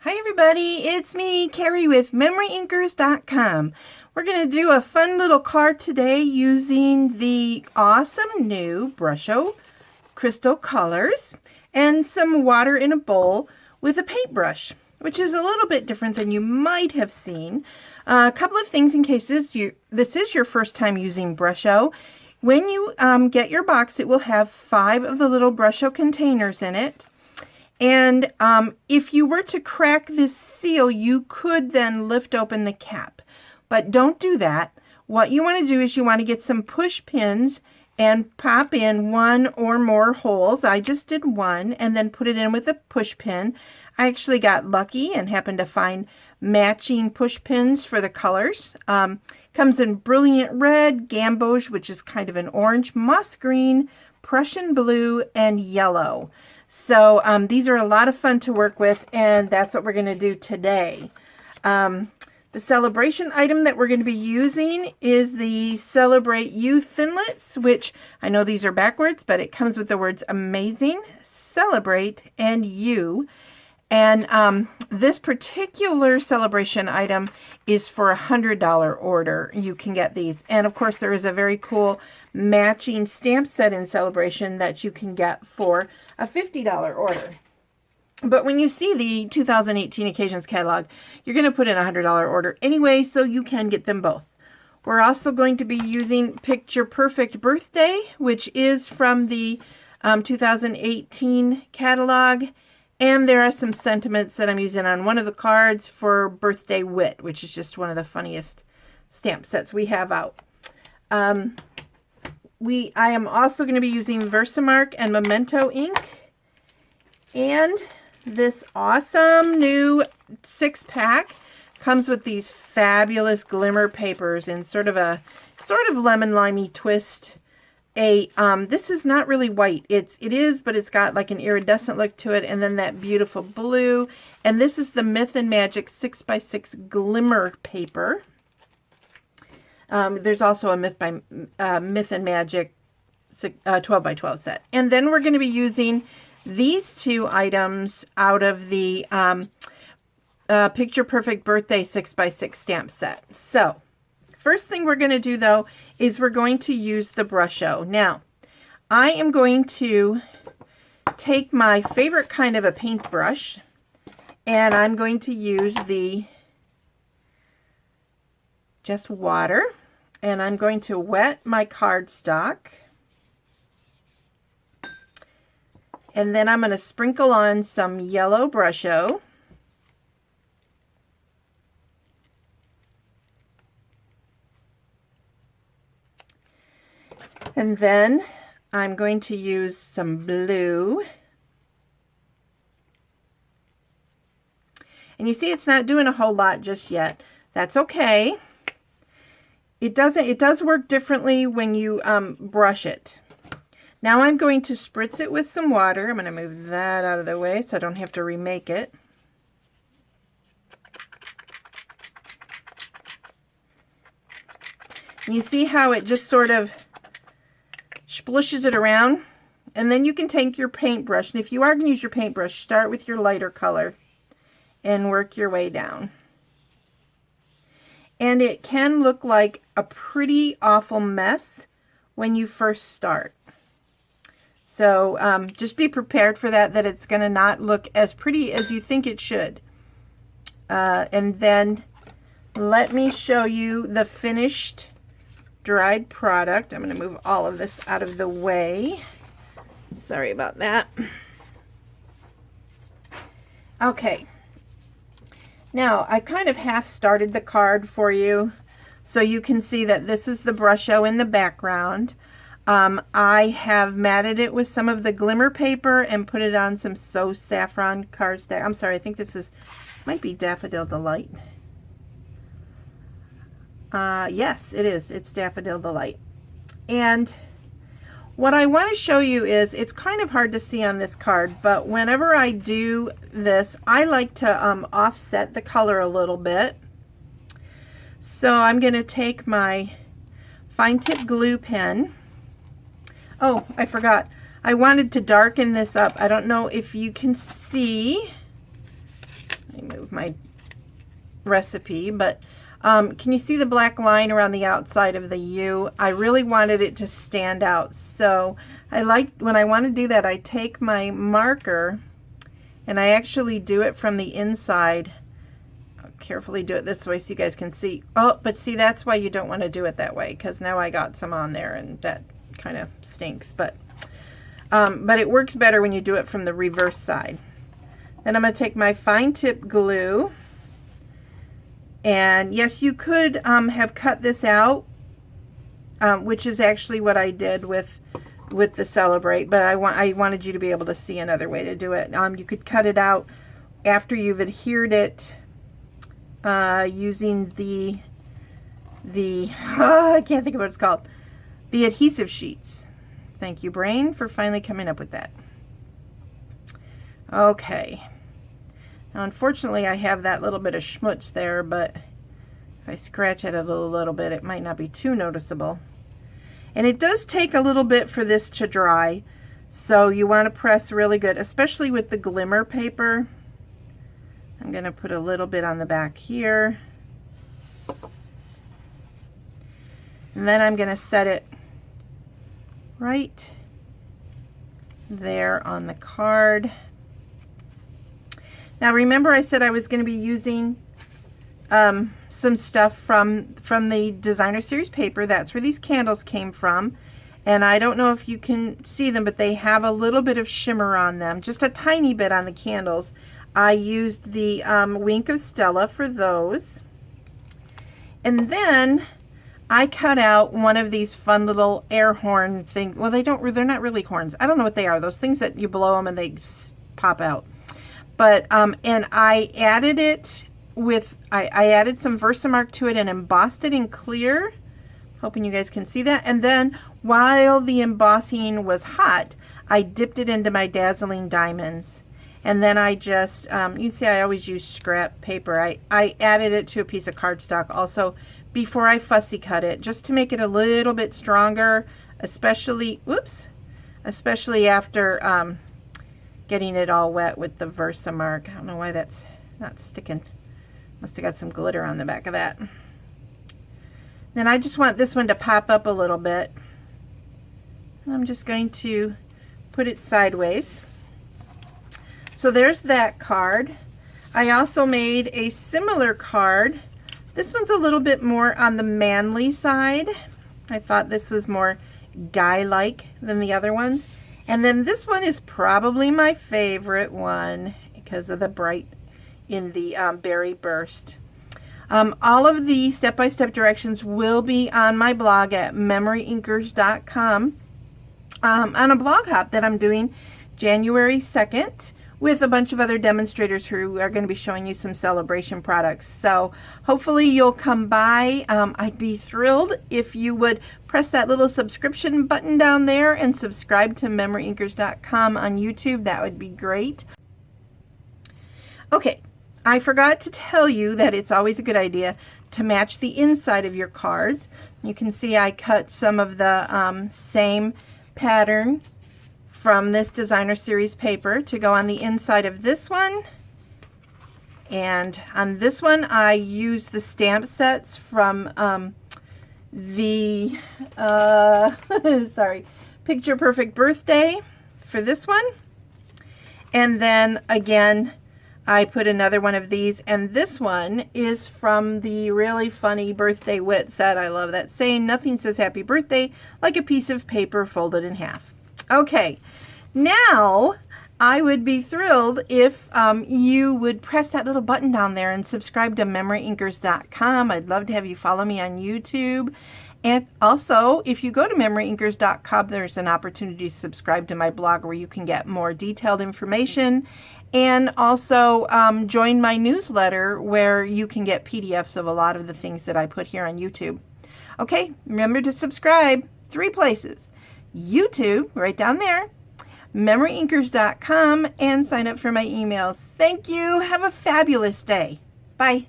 Hi everybody, it's me, Carrie with MemoryINKers.com. We're going to do a fun little card today using the awesome new Brusho crystal colors and some water in a bowl with a paintbrush, which is a little bit different than you might have seen. A couple of things in case this is your first time using Brusho. When you get your box, it will have 5 of the little Brusho containers in it. And if you were to crack this seal, you could then lift open the cap. But don't do that. What you want to do is you want to get some push pins and pop in 1 or more holes. I just did 1 and then put it in with a push pin. I actually got lucky and happened to find matching push pins for the colors. Comes in brilliant red, gamboge, which is kind of an orange, moss green, Prussian blue, and yellow. So these are a lot of fun to work with, and that's what we're going to do today. The celebration item that we're going to be using is the Celebrate You Thinlits, which I know these are backwards, but it comes with the words amazing, celebrate, and you. And this particular celebration item is for a $100 order. You can get these. And of course, there is a very cool matching stamp set in Celebration that you can get for a $50 order. But when you see the 2018 Occasions catalog, you're going to put in a $100 order anyway, so you can get them both. We're also going to be using Picture Perfect Birthday, which is from the 2018 catalog. And there are some sentiments that I'm using on one of the cards for Birthday Wit, which is just one of the funniest stamp sets we have out. I am also going to be using Versamark and Memento ink. And this awesome new 6-pack comes with these fabulous glimmer papers in sort of lemon limey twist. This is not really white. It is, but it's got like an iridescent look to it, and then that beautiful blue. And this is the Myth and Magic 6x6 glimmer paper. There's also a Myth and Magic 12x12 set. And then we're going to be using these 2 items out of the Picture Perfect Birthday 6x6 stamp set. So first thing we're going to do, though, is we're going to use the Brusho. Now, I am going to take my favorite kind of a paintbrush, and I'm going to use just water, and I'm going to wet my cardstock, and then I'm going to sprinkle on some yellow Brusho. And then I'm going to use some blue. And you see it's not doing a whole lot just yet. That's okay. It does work differently when you brush it. Now I'm going to spritz it with some water. I'm going to move that out of the way so I don't have to remake it. And you see how it just sort of splooshes it around, and then you can take your paintbrush, and if you are going to use your paintbrush, start with your lighter color and work your way down. And it can look like a pretty awful mess when you first start. So just be prepared for that it's going to not look as pretty as you think it should. And then let me show you the finished dried product. I'm going to move all of this out of the way. Sorry about that. Okay. Now, I kind of half started the card for you so you can see that this is the Brusho in the background. I have matted it with some of the glimmer paper and put it on some So Saffron cardstock. I'm sorry, I think this might be Daffodil Delight. Yes, it is. It's Daffodil Delight. And what I want to show you is, it's kind of hard to see on this card, but whenever I do this, I like to offset the color a little bit. So I'm going to take my fine tip glue pen. Oh, I forgot. I wanted to darken this up. I don't know if you can see. Let me my recipe, but can you see the black line around the outside of the U? I really wanted it to stand out, so I like, when I want to do that, I take my marker and I actually do it from the inside. I'll carefully do it this way so you guys can see. Oh, but see, that's why you don't want to do it that way, because now I got some on there and that kind of stinks, but it works better when you do it from the reverse side. Then I'm going to take my fine tip glue, and yes, you could have cut this out, which is actually what I did with the Celebrate, but I wanted you to be able to see another way to do it. You could cut it out after you've adhered it using the I can't think of what it's called, the adhesive sheets. Thank you, brain, for finally coming up with that. Okay. Now, unfortunately, I have that little bit of schmutz there, but if I scratch at it a little bit, it might not be too noticeable. And it does take a little bit for this to dry, so you want to press really good, especially with the glimmer paper. I'm going to put a little bit on the back here. And then I'm going to set it right there on the card. Now remember, I said I was going to be using some stuff from the Designer Series paper. That's where these candles came from. And I don't know if you can see them, but they have a little bit of shimmer on them, just a tiny bit on the candles. I used the Wink of Stella for those. And then I cut out one of these fun little air horn things. Well, they're not really horns. I don't know what they are. Those things that you blow them and they pop out. But, and I added it with, I added some Versamark to it and embossed it in clear. Hoping you guys can see that. And then while the embossing was hot, I dipped it into my dazzling diamonds. And then I just, you see I always use scrap paper. I added it to a piece of cardstock also before I fussy cut it, just to make it a little bit stronger, especially, whoops, especially after getting it all wet with the Versamark. I don't know why that's not sticking. Must have got some glitter on the back of that. Then I just want this one to pop up a little bit. And I'm just going to put it sideways. So there's that card. I also made a similar card. This one's a little bit more on the manly side. I thought this was more guy-like than the other ones. And then this one is probably my favorite one because of the bright in the berry burst. All of the step-by-step directions will be on my blog at MemoryINKers.com on a blog hop that I'm doing January 2nd with a bunch of other demonstrators who are going to be showing you some Celebration products. So hopefully you'll come by. I'd be thrilled if you would press that little subscription button down there and subscribe to MemoryINKers.com on YouTube. That would be great. Okay, I forgot to tell you that it's always a good idea to match the inside of your cards. You can see I cut some of the same pattern from this Designer Series paper to go on the inside of this one. And on this one, I use the stamp sets from the sorry, Picture Perfect Birthday for this one. And then again, I put another one of these, and this one is from the really funny Birthday Wit set. I love that saying, nothing says happy birthday like a piece of paper folded in half. Okay, now I would be thrilled if you would press that little button down there and subscribe to MemoryINKers.com. I'd love to have you follow me on YouTube. And also, if you go to MemoryINKers.com, there's an opportunity to subscribe to my blog where you can get more detailed information, and also join my newsletter where you can get PDFs of a lot of the things that I put here on YouTube. Okay, remember to subscribe. 3 places. YouTube, right down there, MemoryINKers.com, and sign up for my emails. Thank you. Have a fabulous day. Bye.